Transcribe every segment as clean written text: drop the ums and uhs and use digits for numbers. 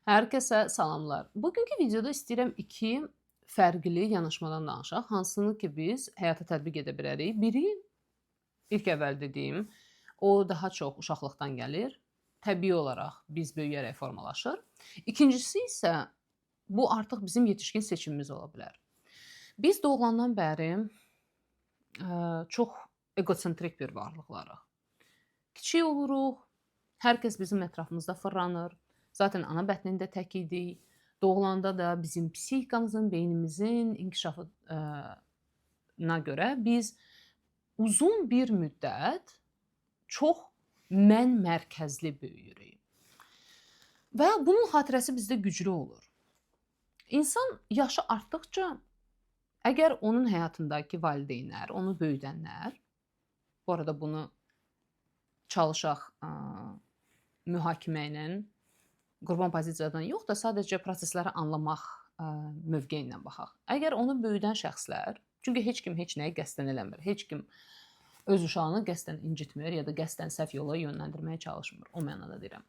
Hər kəsə salamlar. Bugünkü videoda istəyirəm iki fərqli yanaşmadan danışaq, hansını ki biz həyata tətbiq edə bilərik. Biri ilk əvvəl dediyim, o daha çox uşaqlıqdan gəlir. Təbii olaraq biz böyüyərək formalaşır. İkincisi isə bu artıq bizim yetişkin seçimimiz ola bilər. Biz doğulandan bəri çox eqosentrik bir varlıqlarıq. Kiçik oluruq, hər kəs bizim ətrafımızda fırlanır. Zaten ana bətnində tək idik. Doğulanda da bizim psixikamızın, beynimizin inkişafına görə biz uzun bir müddət çox mən mərkəzli böyüyürük. Və bunun xatirəsi bizdə güclü olur. İnsan yaşı artdıqca, əgər onun həyatındakı valideynlər, onu böyüdənlər, bu arada bunu çalışaq mühakimə ilə, qurban pozisiyadan yox da sadəcə prosesləri anlamaq mövqeyi ilə baxaq. Əgər onu böyüdən şəxslər, çünki heç kim heç nəyi qəsdən eləmir. Heç kim öz uşağını qəsdən incitmir ya da qəsdən səhv yola yönləndirməyə çalışmır. O mənada deyirəm.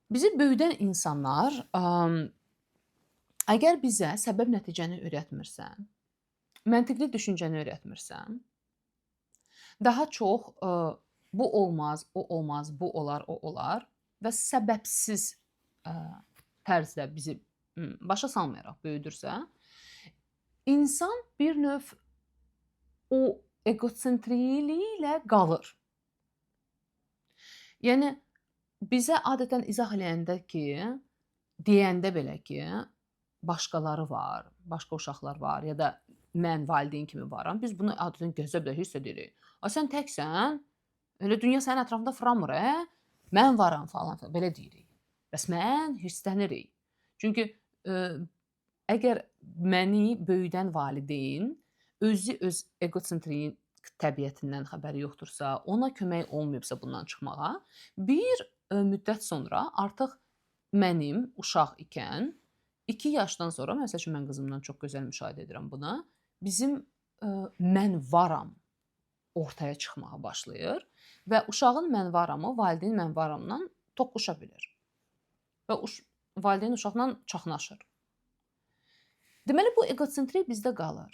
Bizi böyüdən insanlar əgər bizə səbəb nəticəni öyrətmirsən, məntiqli düşüncəni öyrətmirsən, daha çox bu olmaz, o olmaz, bu olar, o olar və səbəbsiz tərzdə bizi başa salmayaraq böyüdürsə, insan bir növ o egosentrikliyi ilə qalır. Yəni bizə adətən izah eləyəndə ki, deyəndə belə ki, başqaları var, başqa uşaqlar var ya da mən valideyn kimi varam, biz bunu adətən qəzəblə hiss edirik. Sən təksən, elə dünya sənin ətrafında fırlanmır, mən varam falan filan, belə deyirik. Bəs mən hirslənirik. Çünki əgər məni böyüdən valideyn özü öz egosentrik təbiətindən xəbəri yoxdursa, ona kömək olmayıbsa bundan çıxmağa, bir müddət sonra artıq mənim uşaq ikən 2 yaşdan sonra, məsəl üçün mən qızımdan çox gözəl müşahidə edirəm buna, bizim mən varam ortaya çıxmağa başlayır və uşağın mən varamı valideyn mən varamdan toqquşa bilir. Və valideyn uşaqla çaxnaşır. Deməli, bu egosentrik bizdə qalır.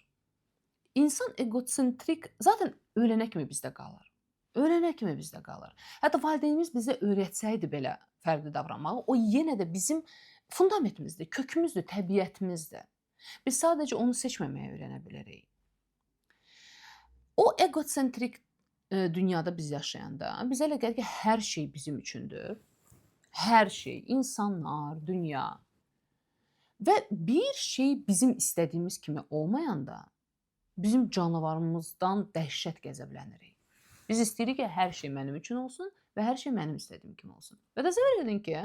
İnsan egosentrik zaten ölənə kimi bizdə qalır. Ölənə kimi bizdə qalır. Hətta valideynimiz bizə öyrətsəydi belə fərqli davranmağı, o yenə də bizim fundamentimizdir, kökümüzdür, təbiətimizdir. Biz sadəcə onu seçməməyə öyrənə bilərik. O egosentrik dünyada biz yaşayanda bizə elə gəlir ki, hər şey bizim üçündür. Hər şey, insanlar, dünya. Və bir şey bizim istədiyimiz kimi olmayanda bizim canavarımızdan dəhşət qəzəblənirik. Biz istəyirik ki, hər şey mənim üçün olsun və hər şey mənim istədiyim kimi olsun. Və təsəvvür edin ki,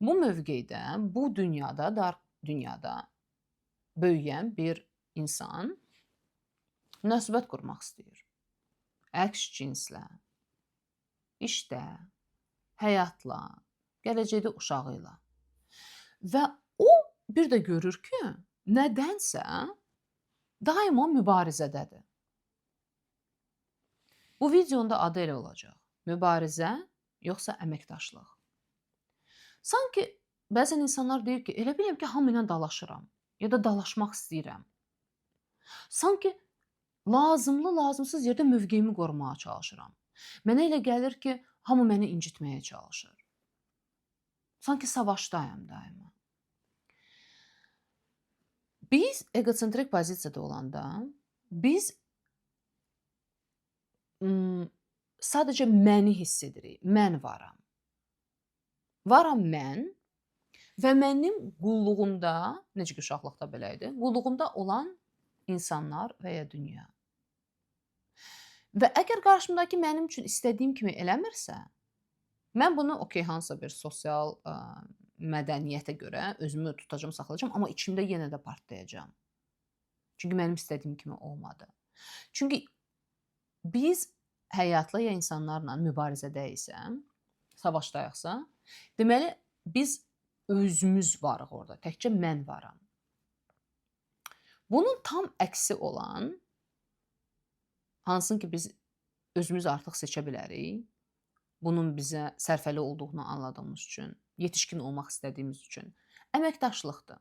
bu mövqedə, bu dünyada, dar dünyada böyüyən bir insan münasibət qurmaq istəyir. Əks cinslə, işdə, həyatla, gələcəkdə uşağı ilə. Və o bir də görür ki, nədənsə daima mübarizədədir. Bu videonun da adı elə olacaq. Mübarizə yoxsa əməkdaşlıq. Sanki bəzən insanlar deyir ki, elə bilirəm ki, hamı ilə dalaşıram ya da dalaşmaq istəyirəm. Sanki lazımlı, lazımsız yerdə mövqeyimi qorumağa çalışıram. Mənə elə gəlir ki, hamı məni incitməyə çalışır. Sanki savaşdayım daima. Biz egosentrik pozisiyada olanda, biz sadəcə məni hiss edirik. Mən varam. Varam mən və mənim qulluğumda, necə ki uşaqlıqda belə idi, qulluğumda olan insanlar və ya dünya. Və əgər qarşımdakı mənim üçün istədiyim kimi eləmirsə, mən bunu hansısa bir sosial mədəniyyətə görə özümü tutacam, saxlayacam, amma içimdə yenə də partlayacam. Çünki mənim istədiyim kimi olmadı. Çünki biz həyatla ya insanlarla mübarizədəyiksə, savaşdayıqsa, deməli biz özümüz varıq orada, təkcə mən varam. Bunun tam əksi olan, hansını ki biz özümüz artıq seçə bilərik, Bunun bizə sərfəli olduğunu anladığımız üçün, yetişkin olmaq istədiyimiz üçün əməkdaşlıqdır.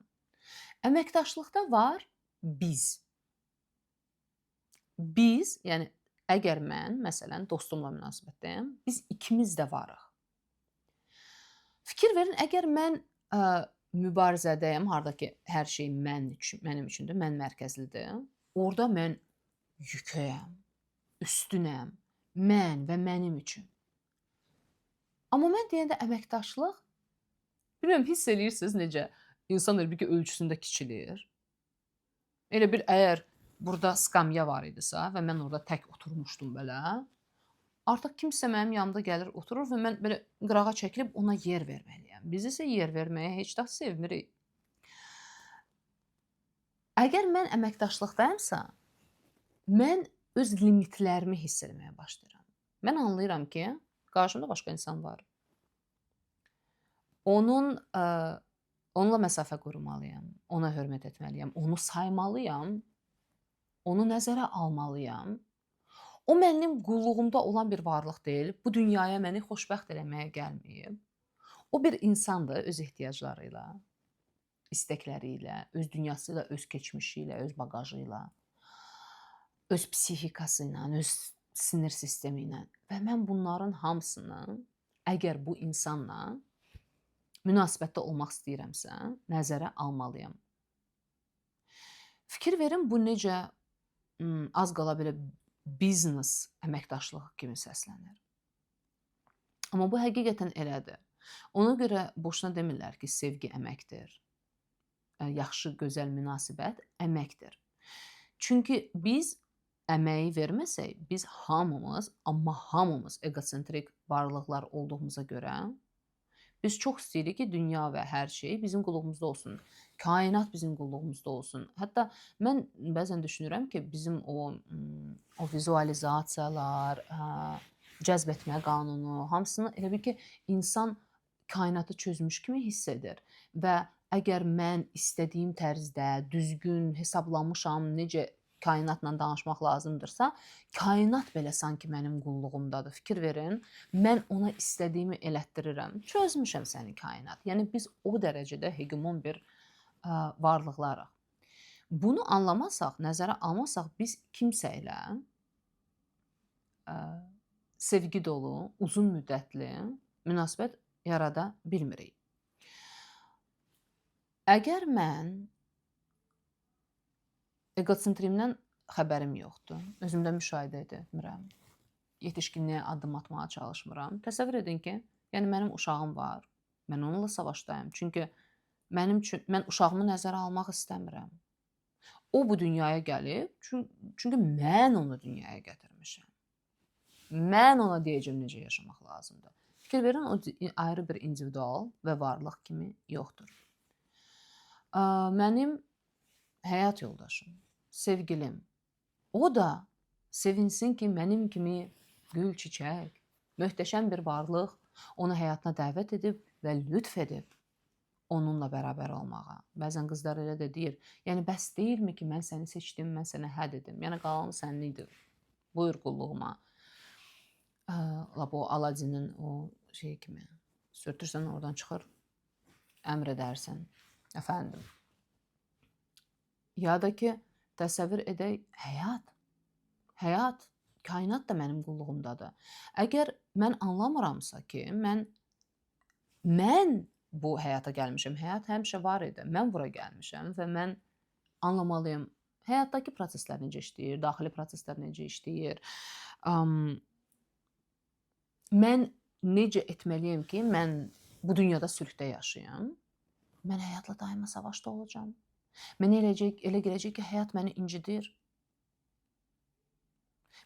Əməkdaşlıqda var biz. Biz, yəni əgər mən məsələn dostumla münasibətdəyəm, biz ikimiz də varıq. Fikir verin, əgər mən mübarizədəyəm, harda ki, hər şey mənim üçündür, mən mərkəzlidir. Orda mən yükəyəm, üstünəm, mən və mənim üçün. Amma mən deyəndə əməkdaşlıq, bilmirəm, hiss eləyirsiniz necə insan elə bil ki, ölçüsündə kiçilir. Elə bil əgər burada skamya var idisə və mən orada tək oturmuşdum belə, artıq kimsə mənim yanımda gəlir, oturur və mən belə qırağa çəkilib ona yer verməliyəm. Biz isə yer verməyə heç də sevmirik. Əgər mən əməkdaşlıqdayımsa, mən öz limitlərimi hiss etməyə başlayıram. Mən anlayıram ki, qarşımda başqa insan var. Onunla məsafə qurmalıyam, ona hörmət etməliyəm, onu saymalıyam, onu nəzərə almalıyam. O mənim qulluğumda olan bir varlıq deyil, bu dünyaya məni xoşbəxt eləməyə gəlməyib. O bir insandır öz ehtiyacları ilə, istəkləri ilə, öz dünyası ilə, öz keçmişi ilə, öz baqajı ilə, öz psixikası ilə, öz sinir sistemi ilə. Və mən bunların hamısını, əgər bu insanla münasibətdə olmaq istəyirəmsə, nəzərə almalıyam. Fikir verin, bu necə az qala belə biznes əməkdaşlığı kimi səslənir. Amma bu həqiqətən elədir. Ona görə boşuna demirlər ki, sevgi əməkdir. Yaxşı, gözəl münasibət əməkdir. Çünki biz əməyi verməsək, biz hamımız, amma hamımız egosentrik varlıqlar olduğumuza görə biz çox istəyirik ki, dünya və hər şey bizim qulluğumuzda olsun. Kainat bizim qulluğumuzda olsun. Hətta mən bəzən düşünürəm ki, bizim o vizualizasiyalar, cəzb etmə qanunu, hamısını elə bil ki, insan kainatı çözmüş kimi hiss edir. Və əgər mən istədiyim tərzdə, düzgün hesablamışam, necə kainatla danışmaq lazımdırsa, kainat belə sanki mənim qulluğumdadır. Fikir verin, mən ona istədiyimi elətdirirəm. Çözmüşəm səni kainat. Yəni biz o dərəcədə hegemon bir varlıqlarıq. Bunu anlamasaq, nəzərə almasaq, biz kimsə ilə sevgi dolu, uzun müddətli münasibət yarada bilmirik. Əgər mən egosentrimdən xəbərim yoxdur, özümdə müşahidə etmirəm, yetişkinliyə addım atmağa çalışmıram. Təsəvvür edin ki, yəni mənim uşağım var, mən onunla savaşdayım. Çünki mən uşağımı nəzərə almaq istəmirəm. O bu dünyaya gəlib, çünki mən onu dünyaya gətirmişəm. Mən ona deyəcəm necə yaşamaq lazımdır. Fikir verin, o ayrı bir individual və varlıq kimi yoxdur. Mənim həyat yoldaşım, sevgilim, o da sevinsin ki, mənim kimi gül çiçək, möhtəşəm bir varlıq onu həyatına dəvət edib və lütf edib onunla bərabər olmağa. Bəzən qızlar elə də deyir, yəni bəs deyilmi ki, mən səni seçdim, mən sənə hə dedim, yəni qalanı sənindir, buyur qulluğuma. O Aladinin o şey kimi, sürtürsən oradan çıxır, əmr edərsən, əfəndim. Ya da ki, təsəvvür edək, həyat, kainat da mənim qulluğumdadır. Əgər mən anlamıramsa ki, mən bu həyata gəlmişəm, həyat həmişə var idi, mən bura gəlmişəm və mən anlamalıyım, həyatdakı proseslər necə işləyir, daxili proseslər necə işləyir, mən necə etməliyim ki, mən bu dünyada sülhdə yaşayım, mən həyatla daima savaşda olacağım. Mənə elə gələcək ki, həyat məni incidir.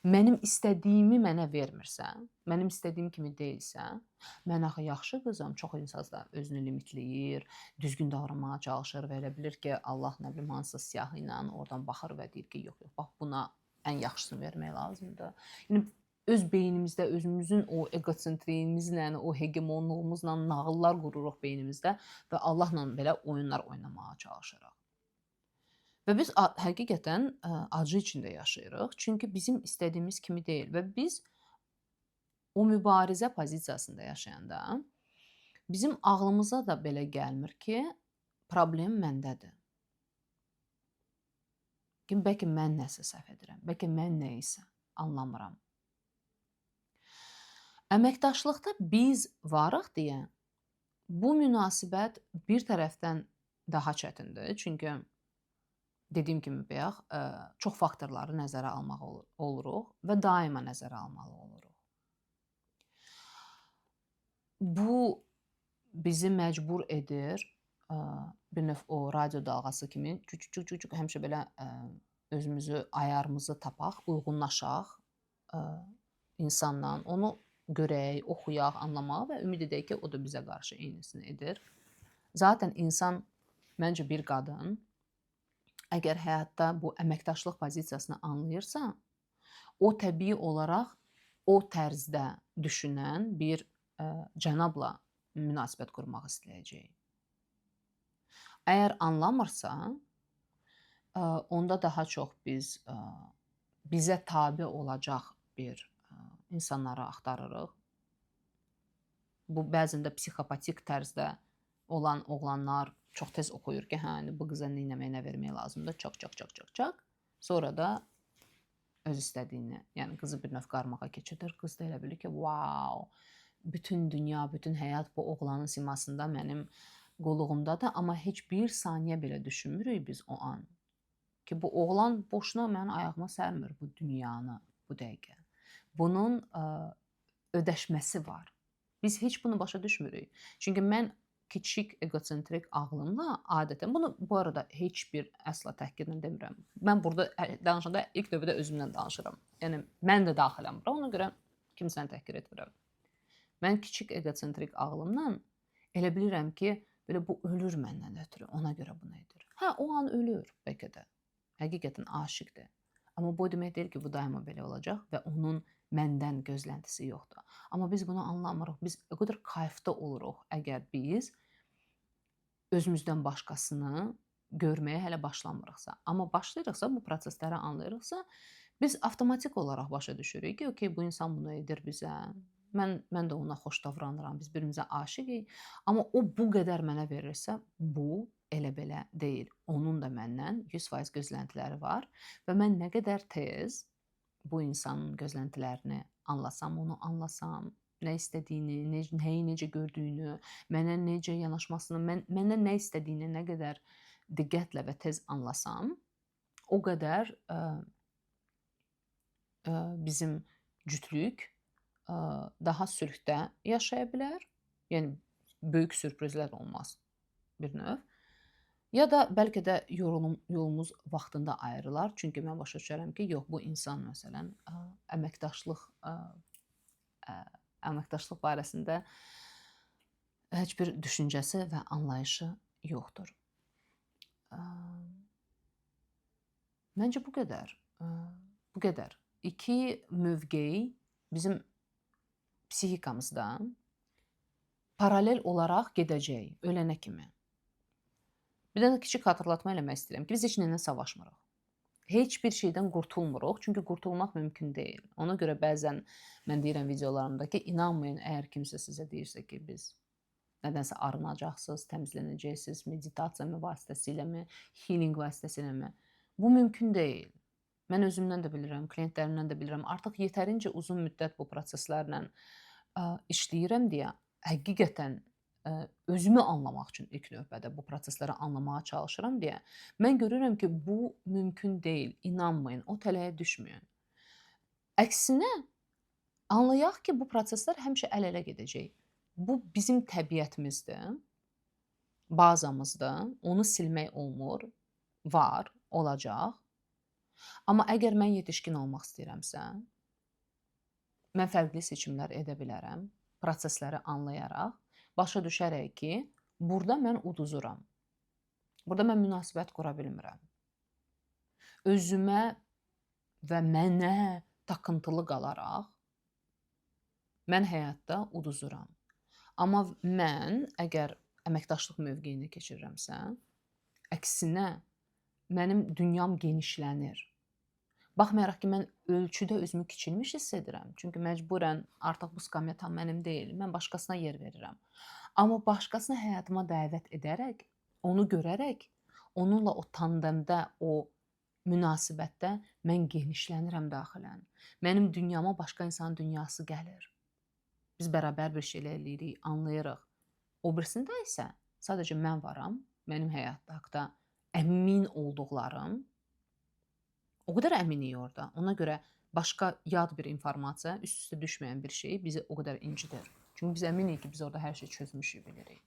Mənim istədiyimi mənə vermirsə, mənim istədiyim kimi deyilsə, mən axı yaxşı qızam, çox insanlar özünü limitləyir, düzgün davranmağa çalışır və elə bilir ki, Allah nə bilim hansısa siyahı ilə oradan baxır və deyir ki, yox, bax buna ən yaxşısını vermək lazımdır. Yəni öz beynimizdə, özümüzün o egosentriyimizlə, o hegemonluğumuzla nağıllar qururuq beynimizdə və Allahla belə oyunlar oynamağa çalışırıq. Və biz həqiqətən acı içində yaşayırıq. Çünki bizim istədiyimiz kimi deyil və biz o mübarizə pozisiyasında yaşayanda bizim ağlımıza da belə gəlmir ki, problem məndədir. Ki bəlkə mən nəsə səhv edirəm, bəlkə mən nə isə anlamıram. Əməkdaşlıqda biz varıq deyə bu münasibət bir tərəfdən daha çətindir. Çünki dediyim kimi bayaq, çox faktorları nəzərə almaq oluruq və daima nəzərə almalı oluruq. Bu bizi məcbur edir, bir növ o radio dalğası kimi cüc həmişə belə özümüzü, ayarımızı tapaq, uyğunlaşaq insanla, onu görək, oxuyaq, anlamaq və ümid edək ki, o da bizə qarşı eynisini edir. Zaten insan, məncə bir qadın, əgər həyatda bu əməkdaşlıq pozisiyasını anlayırsa, o təbii olaraq o tərzdə düşünən bir cənabla münasibət qurmaq istəyəcək. Əgər anlamırsa, onda daha çox biz bizə tabe olacaq bir insanları axtarırıq. Bu bəzən də psixopatik tərzdə olan oğlanlar çox tez oxuyur ki, hə, bu qıza nə etməyə, nə verməyə lazımdır, çaq. Sonra da öz istədiyini, yəni qızı bir növ qarmağa keçirir. Qız da elə bilir ki, wow, bütün dünya, bütün həyat bu oğlanın simasında mənim qulluğumdadır, amma heç bir saniyə belə düşünmürük biz o an ki, bu oğlan boşuna mənim ayağıma sərmir bu dünyanı bu dəqiqə. Bunun ödəşməsi var. Biz heç bunu başa düşmürük. Çünki mən kiçik egosentrik ağlımla adətən, bunu bu arada heç bir əsla təhqirlə demirəm. Mən burada danışanda ilk növbədə özümdən danışıram. Yəni mən də daxiləm bura, ona görə kimsəni təhqir etmirəm. Mən kiçik egosentrik ağlımla elə bilirəm ki, belə bu ölür məndən ötürü, ona görə bunu edir. Hə, o an ölür bəlkə də. Həqiqətən aşiqdir. Amma bu demək deyil ki, bu daima belə olacaq və onun məndən gözləntisi yoxdur. Amma biz bunu anlamırıq. Biz o qədər kayfda oluruq əgər biz özümüzdən başqasını görməyə hələ başlamırıqsa. Amma başlayırıqsa, bu prosesləri anlayırıqsa, biz avtomatik olaraq başa düşürük ki, okey, bu insan bunu edir bizə. Mən də ona xoş davranıram, biz birimizə aşiqik. Amma o bu qədər mənə verirsə, bu elə belə deyil. Onun da məndən 100% gözləntiləri var və mən nə qədər tez bu insanın gözləntilərini anlasam, onu anlasam, nə istədiyini, nəyi necə gördüyünü, mənə necə yanaşmasını, məndən nə istədiyini nə qədər diqqətlə və tez anlasam, o qədər bizim cütlük daha sülhdə yaşaya bilər. Yəni böyük sürprizlər olmaz bir növ. Ya da bəlkə də yolumuz vaxtında ayrılar. Çünki mən başa düşərəm ki, yox, bu insan məsələn əməkdaşlıq barəsində heç bir düşüncəsi və anlayışı yoxdur. Məncə bu qədər. Bu qədər. İki mövqeyi bizim psixikamızda paralel olaraq gedəcək ölənə kimi. Bir də kiçik xatırlatma eləmək istəyirəm ki, biz heç nəylə savaşmırıq. Heç bir şeydən qurtulmuruq, çünki qurtulmaq mümkün deyil. Ona görə bəzən mən deyirəm videolarımda ki, inanmayın, əgər kimsə sizə deyirsə ki, biz nədənsə arınacaqsınız, təmizlənəcəksiniz, meditasiya vasitəsiləmi, healing vasitəsiləmi? Bu mümkün deyil. Mən özümdən də bilirəm, klientlərimdən də bilirəm. Artıq yetərincə uzun müddət bu proseslərlə işləyirəm deyə həqiqətən özümü anlamaq üçün ilk növbədə bu prosesləri anlamağa çalışıram deyə mən görürəm ki, bu mümkün deyil. İnanmayın, o tələyə düşməyin. Əksinə, anlayaq ki, bu proseslər həmişə əl-ələ gedəcək. Bu bizim təbiətimizdir, bazamızdır. Onu silmək olmur, var, olacaq. Amma əgər mən yetişkin olmaq istəyirəmsə, mən fərqli seçimlər edə bilərəm, prosesləri anlayaraq, başa düşərək ki, burada mən uduzuram. Burada mən münasibət qura bilmirəm. Özümə və mənə takıntılı qalaraq mən həyatda uduzuram. Amma mən əgər əməkdaşlıq mövqeyini keçirirəmsə, əksinə mənim dünyam genişlənir. Baxmayaraq ki, mən ölçüdə özümü kiçilmiş hiss edirəm. Çünki məcburən artıq bu skamyatam mənim deyil. Mən başqasına yer verirəm. Amma başqasını həyatıma dəvət edərək, onu görərək, onunla o tandemdə, o münasibətdə mən genişlənirəm daxilən. Mənim dünyama başqa insanın dünyası gəlir. Biz bərabər bir şeylər eləyirik, anlayırıq. O birisində isə sadəcə mən varam, mənim həyatda əmin olduqlarım, o qədər əminik orada. Ona görə başqa yad bir informasiya, üst-üstə düşməyən bir şey bizi o qədər incidir. Çünki biz əminik ki, biz orada hər şeyi çözmüşük, bilirik.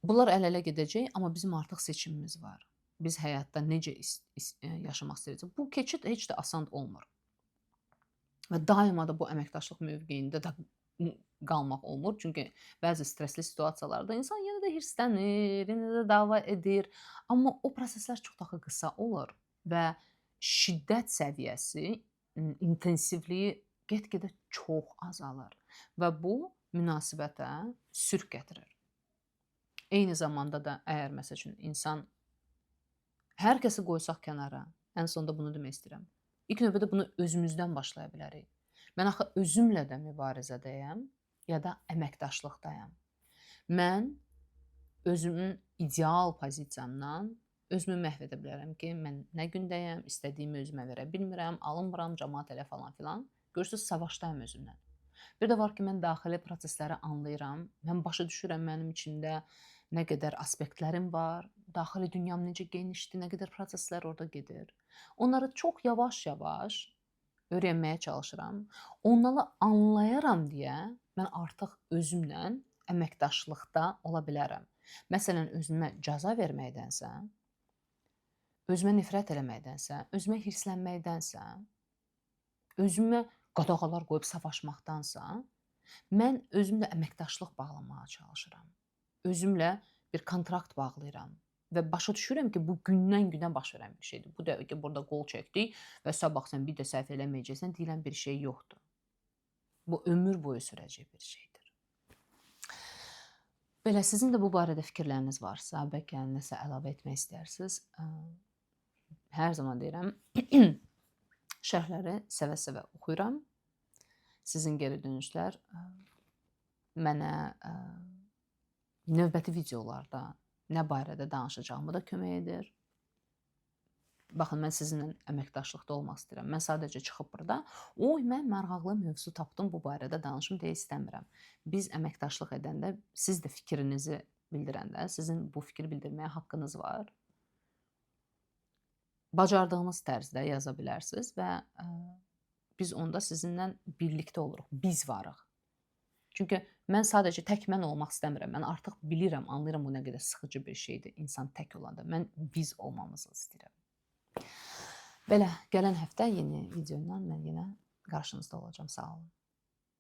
Bunlar əl-ələ gedəcək, amma bizim artıq seçimimiz var. Biz həyatda necə yaşamaq istəyəcəyik? Bu keçid heç də asan olmur. Və daima da bu əməkdaşlıq mövqeyində də qalmaq olmur. Çünki bəzi stressli situasiyalarda insan yenə də hirslənir, yenə də dava edir. Amma o proseslər çox daha qısa olur və şiddət səviyyəsi, intensivliyi get-gedə çox azalır və bu münasibətə sülh gətirir. Eyni zamanda da əgər məsəl üçün insan hər kəsi qoysaq kənara, ən sonda bunu demək istəyirəm. İlk növbədə bunu özümüzdən başlaya bilərik. Mən axı özümlə də mübarizədəyəm, ya da əməkdaşlıqdayam. Mən özümün ideal pozisiyamdan özümü məhv edə bilərəm ki, mən nə gündəyəm, istədiyimi özümə verə bilmirəm, alınmıram, cəmaət elə falan filan. Görürsüz, savaşdayım özümlə. Bir də var ki, mən daxili prosesləri anlayıram. Mən başa düşürəm mənim içində nə qədər aspektlərim var, daxili dünyam necə genişdir, nə qədər proseslər orada gedir. Onları çox yavaş-yavaş öyrənməyə çalışıram. Onları anlayaram deyə mən artıq özümlə əməkdaşlıqda ola bilərəm. Məsələn, özümə cəza verməkdənsə, özümə nifrət eləməkdənsə, özümə hirslənməkdənsə, özümə qadağalar qoyub savaşmaqdansa, mən özümlə əməkdaşlıq bağlamağa çalışıram. Özümlə bir kontrakt bağlayıram və başa düşürəm ki, bu gündən-günə baş verən bir şeydir. Bu dəqiqə burada qol çəkdik və sabah sən bir də səhv eləməyəcəksən deyilən bir şey yoxdur. Bu ömür boyu sürəcək bir şeydir. Belə, sizin də bu barədə fikirləriniz varsa, bəlkə nəsə əlavə etmək istəyirsiniz, hər zaman deyirəm, şərhləri sevə-sevə oxuyuram. Sizin geri dönüşlər mənə növbəti videolarda nə barədə danışacağımı da kömək edir. Baxın, mən sizinlə əməkdaşlıqda olmaq istəyirəm. Mən sadəcə çıxıb burada, mən maraqlı mövzu tapdım, bu barədə danışım deyə istəmirəm. Biz əməkdaşlıq edəndə, siz də fikrinizi bildirəndə, sizin bu fikri bildirməyə haqqınız var. Bacardığınız tərzdə yaza bilərsiniz və biz onda sizinlə birlikdə oluruq, biz varıq. Çünki mən sadəcə tək mən olmaq istəmirəm. Mən artıq bilirəm, anlayıram bu nə qədər sıxıcı bir şeydir insan tək olanda. Mən biz olmamızı istəyirəm. Belə, gələn həftə yeni video ilə mən yenə qarşınızda olacağam. Sağ olun.